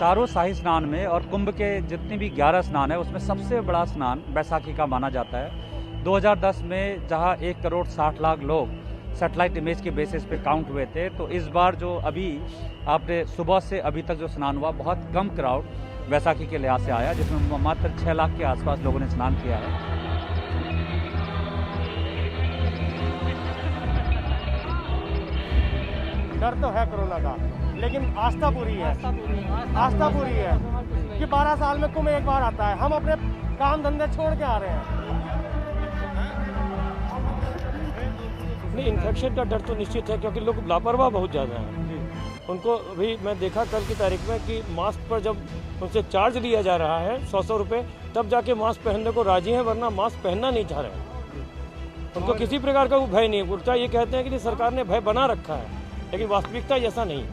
चारों शाही स्नान में और कुंभ के जितने भी 11 स्नान है उसमें सबसे बड़ा स्नान बैसाखी का माना जाता है। 2010 में जहां 1,60,00,000 लोग सैटेलाइट इमेज के बेसिस पे काउंट हुए थे, तो इस बार जो अभी आपने सुबह से अभी तक जो स्नान हुआ, बहुत कम क्राउड बैसाखी के लिहाज से आया, जिसमें मात्र 6 लाख के आसपास लोगों ने स्नान किया है। डर तो है कोरोना का, लेकिन आस्था पूरी है। आस्था पूरी है कि 12 साल में कुंभ एक बार आता है। हम अपने काम धंधे छोड़ के आ रहे हैं। नहीं, इन्फेक्शन का डर तो निश्चित है, क्योंकि लोग लापरवाह बहुत ज़्यादा हैं। उनको अभी मैं देखा कल की तारीख में कि मास्क पर जब उनसे चार्ज लिया जा रहा है 100 रुपये, तब जाके मास्क पहनने को राजी हैं, वरना मास्क पहनना नहीं चाह रहे हैं। उनको किसी प्रकार का वो भय नहीं। उल्टा ये कहते हैं कि सरकार ने भय बना रखा है, लेकिन वास्तविकता ऐसा नहीं।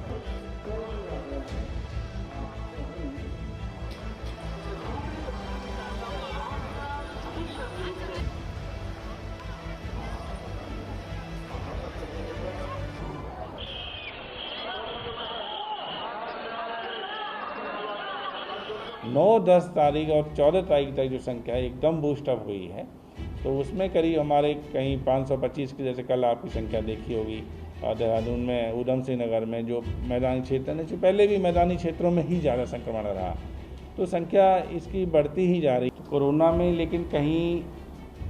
9, 10 तारीख और 14 तारीख तक जो संख्या एकदम बूस्टअप हुई है, तो उसमें करीब हमारे कहीं 525 की, जैसे कल आपकी संख्या देखी होगी देहरादून में, उधम सिंह नगर में जो मैदानी क्षेत्र है, जो पहले भी मैदानी क्षेत्रों में ही ज़्यादा संक्रमण रहा, तो संख्या इसकी बढ़ती ही जा रही कोरोना में। लेकिन कहीं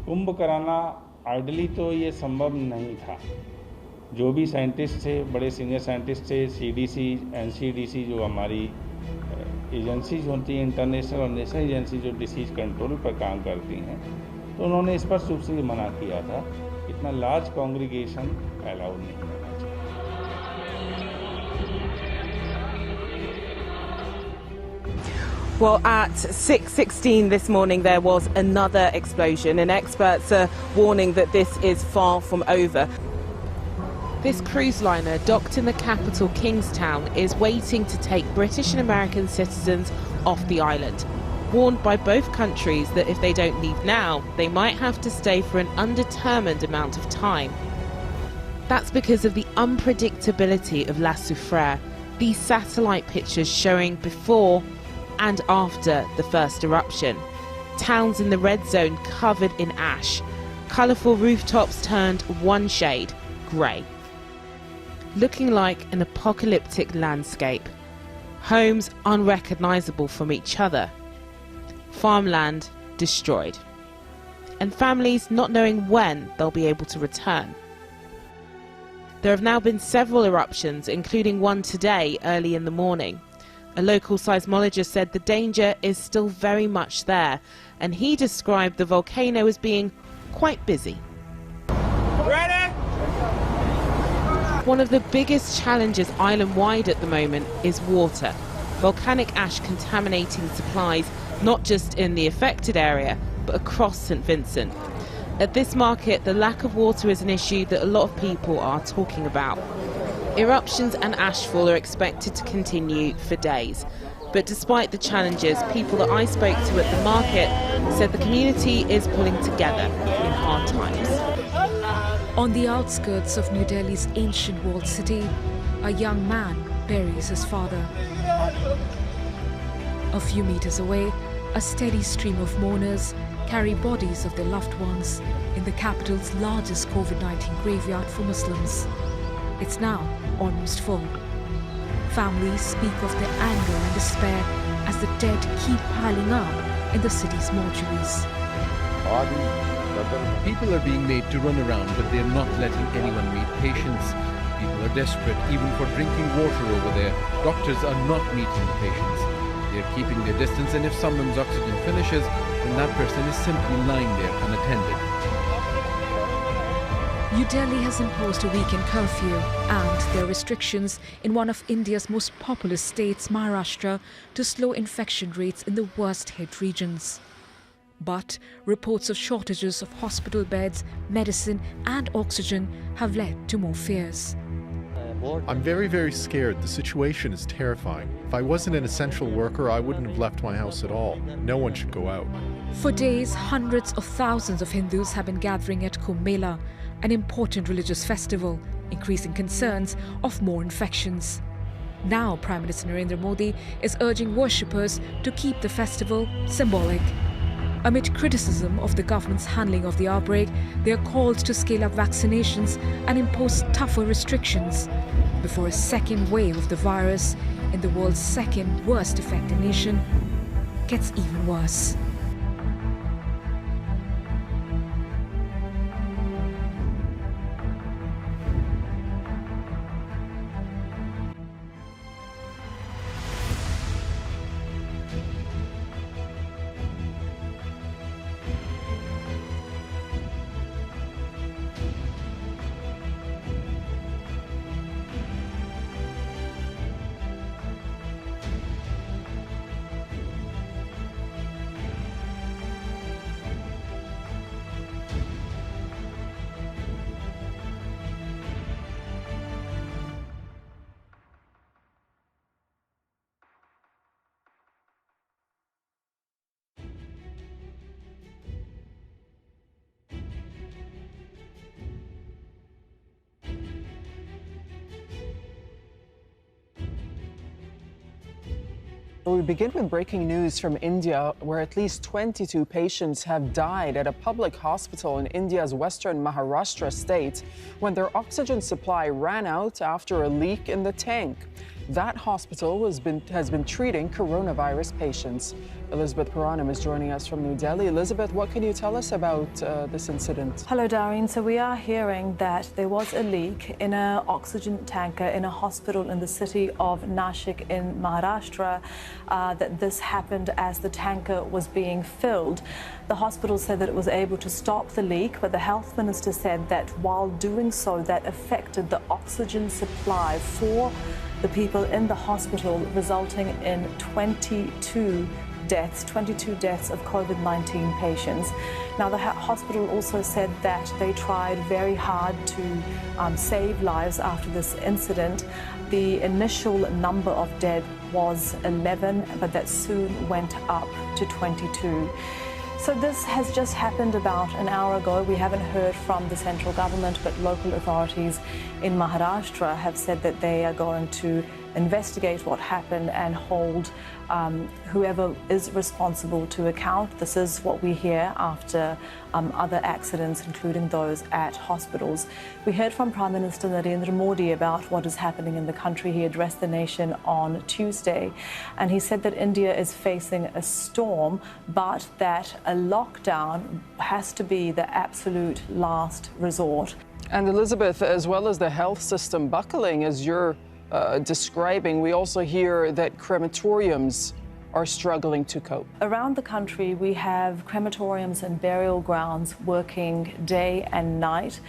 कुंभ कराना आइडली तो ये संभव नहीं था। जो भी साइंटिस्ट थे, बड़े सीनियर साइंटिस्ट थे, CDC, NCDC जो हमारी एजेंसीज होती हैं, इंटरनेशनल और नेशनल एजेंसी जो डिसीज़ कंट्रोल पर काम करती हैं, तो उन्होंने स्पष्ट रूप से मना किया था, इतना लार्ज कॉन्ग्रीगेशन अलाउड नहीं होना चाहिए। Well, at 6:16 this morning there was another explosion, and experts are warning that this is far from over. This cruise liner, docked in the capital Kingstown, is waiting to take British and American citizens off the island, warned by both countries that if they don't leave now, they might have to stay for an undetermined amount of time. That's because of the unpredictability of La Soufrière, these satellite pictures showing before and after the first eruption. Towns in the red zone covered in ash, colourful rooftops turned one shade, grey, looking like an apocalyptic landscape. Homes unrecognisable from each other, farmland destroyed, and families not knowing when they'll be able to return. There have now been several eruptions, including one today early in the morning. A local seismologist said the danger is still very much there, and he described the volcano as being quite busy. Ready? One of the biggest challenges island-wide at the moment is water. Volcanic ash contaminating supplies not just in the affected area, but across St Vincent. At this market, the lack of water is an issue that a lot of people are talking about. Eruptions and ashfall are expected to continue for days. But despite the challenges, people that I spoke to at the market said the community is pulling together in hard times. On the outskirts of New Delhi's ancient walled city, a young man buries his father. A few meters away, a steady stream of mourners carry bodies of their loved ones in the capital's largest COVID-19 graveyard for Muslims. It's now almost full. Families speak of their anger and despair as the dead keep piling up in the city's mortuaries. People are being made to run around, but they're not letting anyone meet patients. People are desperate, even for drinking water over there. Doctors are not meeting the patients. They're keeping their distance, and if someone's oxygen finishes, then that person is simply lying there unattended. New Delhi has imposed a weekend curfew, and there are restrictions in one of India's most populous states, Maharashtra, to slow infection rates in the worst hit regions. But reports of shortages of hospital beds, medicine and oxygen have led to more fears. I'm very, very scared. The situation is terrifying. If I wasn't an essential worker, I wouldn't have left my house at all. No one should go out. For days, hundreds of thousands of Hindus have been gathering at Kumbh Mela, an important religious festival, increasing concerns of more infections. Now Prime Minister Narendra Modi is urging worshippers to keep the festival symbolic. Amid criticism of the government's handling of the outbreak, they are called to scale up vaccinations and impose tougher restrictions before a second wave of the virus in the world's second worst affected nation gets even worse. We begin with breaking news from India, where at least 22 patients have died at a public hospital in India's western Maharashtra state when their oxygen supply ran out after a leak in the tank. That hospital has been treating coronavirus patients. Elizabeth Puranam is joining us from New Delhi. Elizabeth, what can you tell us about this incident? Hello, Doreen. So we are hearing that there was a leak in an oxygen tanker in a hospital in the city of Nashik in Maharashtra, that this happened as the tanker was being filled. The hospital said that it was able to stop the leak, but the health minister said that while doing so, that affected the oxygen supply for the people in the hospital, resulting in 22 deaths of COVID-19 patients. Now, the hospital also said that they tried very hard to save lives after this incident. The initial number of dead was 11, but that soon went up to 22. So this has just happened about an hour ago. We haven't heard from the central government, but local authorities in Maharashtra have said that they are going to investigate what happened and hold whoever is responsible to account. This is what we hear after other accidents, including those at hospitals. We heard from Prime Minister Narendra Modi about what is happening in the country. He addressed the nation on Tuesday, and he said that India is facing a storm, but that a lockdown has to be the absolute last resort. And Elizabeth, as well as the health system buckling, as you're describing, we also hear that crematoriums are struggling to cope. Around the country, we have crematoriums and burial grounds working day and night.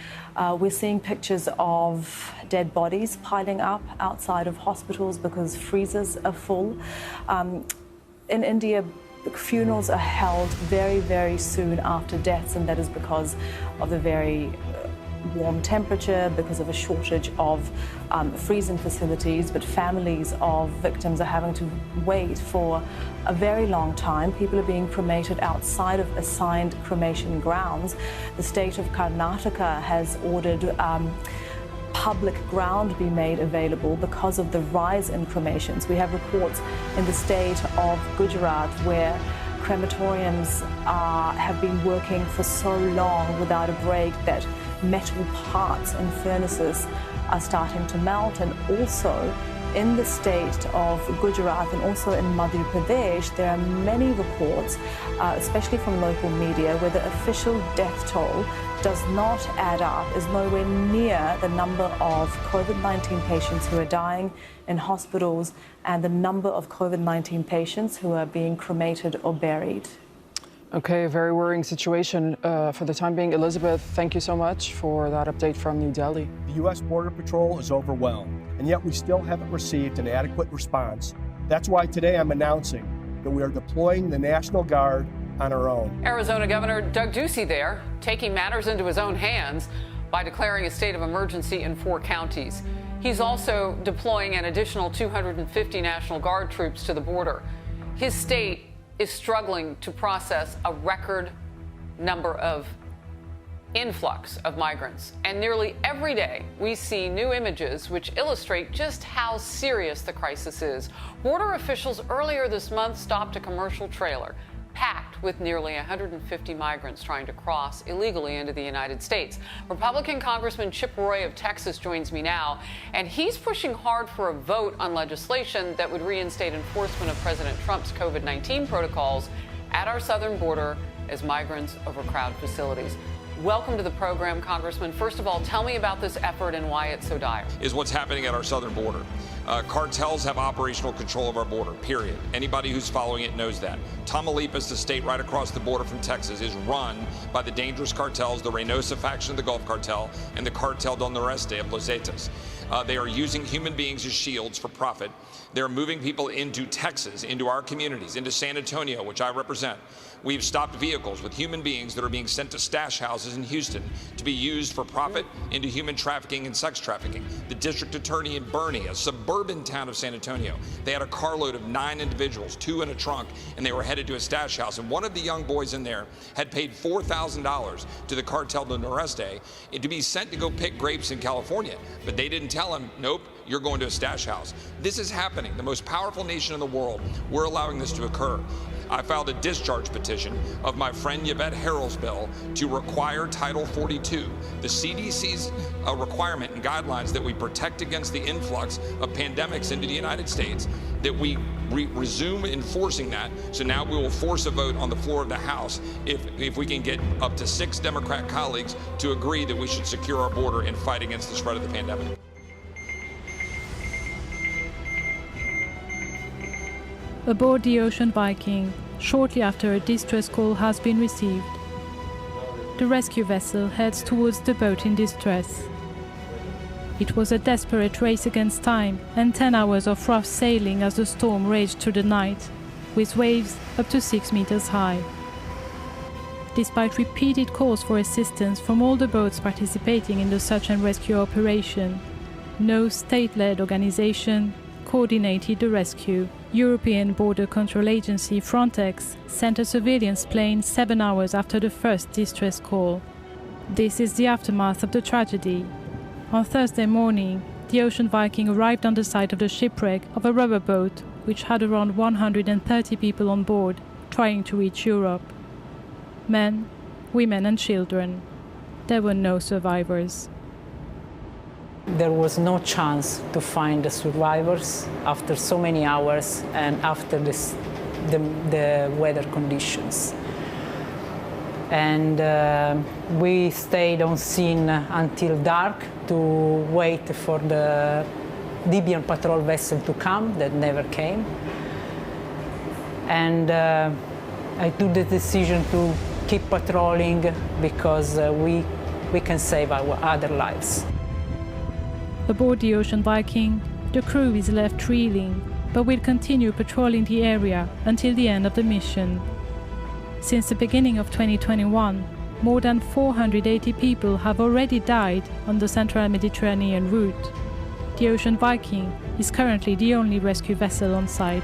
We're seeing pictures of dead bodies piling up outside of hospitals because freezers are full. In India, funerals are held very, very soon after deaths, and that is because of the very warm temperature, because of a shortage of freezing facilities, but families of victims are having to wait for a very long time. People are being cremated outside of assigned cremation grounds. The state of Karnataka has ordered public ground be made available because of the rise in cremations. We have reports in the state of Gujarat where crematoriums have been working for so long without a break that metal parts and furnaces are starting to melt. And also in the state of Gujarat and also in Madhya Pradesh, there are many reports, especially from local media, where the official death toll does not add up, is nowhere near the number of COVID-19 patients who are dying in hospitals and the number of COVID-19 patients who are being cremated or buried. Okay, a very worrying situation for the time being. Elizabeth, thank you so much for that update from New Delhi. The U.S. Border Patrol is overwhelmed, and yet we still haven't received an adequate response. That's why today I'm announcing that we are deploying the National Guard on our own. Arizona Governor Doug Ducey there, taking matters into his own hands by declaring a state of emergency in 4 counties. He's also deploying an additional 250 National Guard troops to the border. His state is struggling to process a record number of influx of migrants. And nearly every day, we see new images which illustrate just how serious the crisis is. Border officials earlier this month stopped a commercial trailer packed with nearly 150 migrants trying to cross illegally into the United States. Republican Congressman Chip Roy of Texas joins me now, and he's pushing hard for a vote on legislation that would reinstate enforcement of President Trump's COVID-19 protocols at our southern border as migrants overcrowd facilities. Welcome to the program, Congressman. First of all, tell me about this effort and why it's so dire. Is what's happening at our southern border. Cartels have operational control of our border, period. Anybody who's following it knows that. Tamaulipas, the state right across the border from Texas, is run by the dangerous cartels, the Reynosa faction of the Gulf Cartel and the Cartel del Noreste of Los Zetas. They are using human beings as shields for profit. They're moving people into Texas, into our communities, into San Antonio, which I represent. We've stopped vehicles with human beings that are being sent to stash houses in Houston to be used for profit into human trafficking and sex trafficking. The district attorney in Bernie, a suburban town of San Antonio, they had a carload of 9 individuals, 2 in a trunk, and they were headed to a stash house. And one of the young boys in there had paid $4,000 to the Cartel del Noreste to be sent to go pick grapes in California. But they didn't tell him, nope, you're going to a stash house. This is happening. The most powerful nation in the world, we're allowing this to occur. I filed a discharge petition of my friend Yvette Harrell's bill to require Title 42, the CDC's requirement and guidelines that we protect against the influx of pandemics into the United States, that we resume enforcing that. So now we will force a vote on the floor of the House if we can get up to 6 Democrat colleagues to agree that we should secure our border and fight against the spread of the pandemic. Aboard the Ocean Viking, shortly after a distress call has been received. The rescue vessel heads towards the boat in distress. It was a desperate race against time and 10 hours of rough sailing as the storm raged through the night, with waves up to 6 meters high. Despite repeated calls for assistance from all the boats participating in the search and rescue operation, no state-led organization coordinated the rescue. European Border Control Agency Frontex sent a surveillance plane 7 hours after the first distress call. This is the aftermath of the tragedy. On Thursday morning, the Ocean Viking arrived on the site of the shipwreck of a rubber boat which had around 130 people on board trying to reach Europe. Men, women and children. There were no survivors. There was no chance to find the survivors after so many hours and after the weather conditions. And we stayed on scene until dark to wait for the Libyan patrol vessel to come, that never came. And I took the decision to keep patrolling because we can save our other lives. Aboard the Ocean Viking, the crew is left reeling, but will continue patrolling the area until the end of the mission. Since the beginning of 2021, more than 480 people have already died on the Central Mediterranean route. The Ocean Viking is currently the only rescue vessel on site.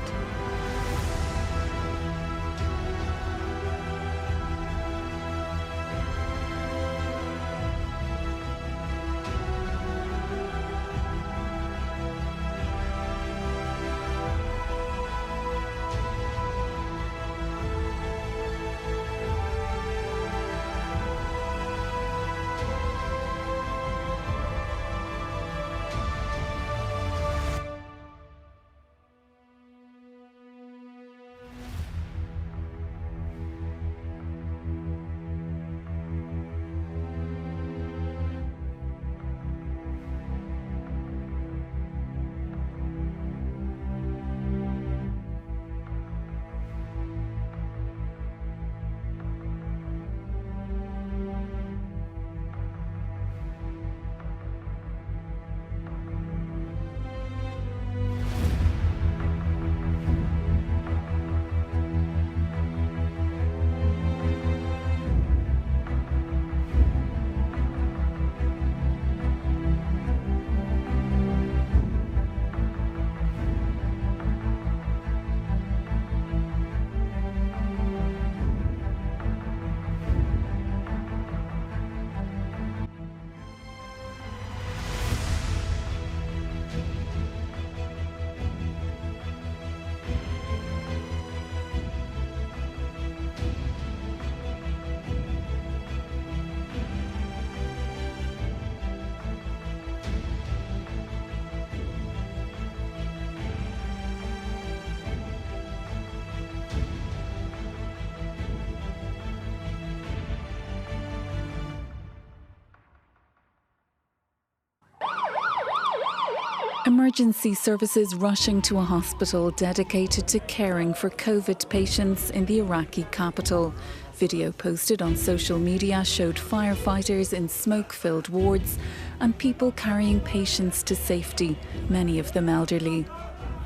Emergency services rushing to a hospital dedicated to caring for COVID patients in the Iraqi capital. Video posted on social media showed firefighters in smoke-filled wards and people carrying patients to safety, many of them elderly.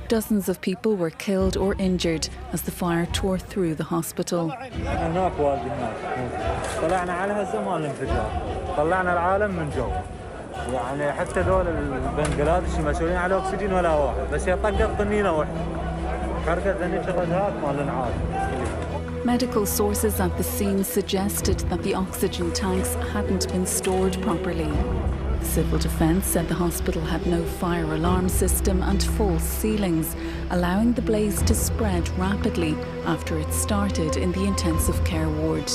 Dozens of people were killed or injured as the fire tore through the hospital. يعني حتى دول البنغلاديش مسؤولين على اكسجين ولا واحد بس هي طقت طنينه واحده حرقت ذني شغلات مال النعال. Medical sources at the scene suggested that the oxygen tanks hadn't been stored properly. Civil Defence said the hospital had no fire alarm system and false ceilings, allowing the blaze to spread rapidly after it started in the intensive care ward.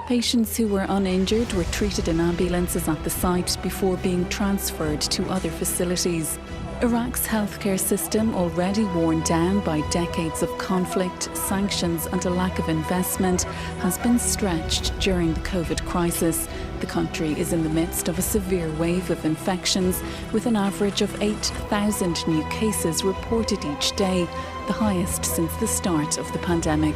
Patients who were uninjured were treated in ambulances at the site before being transferred to other facilities. Iraq's healthcare system, already worn down by decades of conflict, sanctions and a lack of investment, has been stretched during the COVID crisis. The country is in the midst of a severe wave of infections, with an average of 8,000 new cases reported each day, the highest since the start of the pandemic.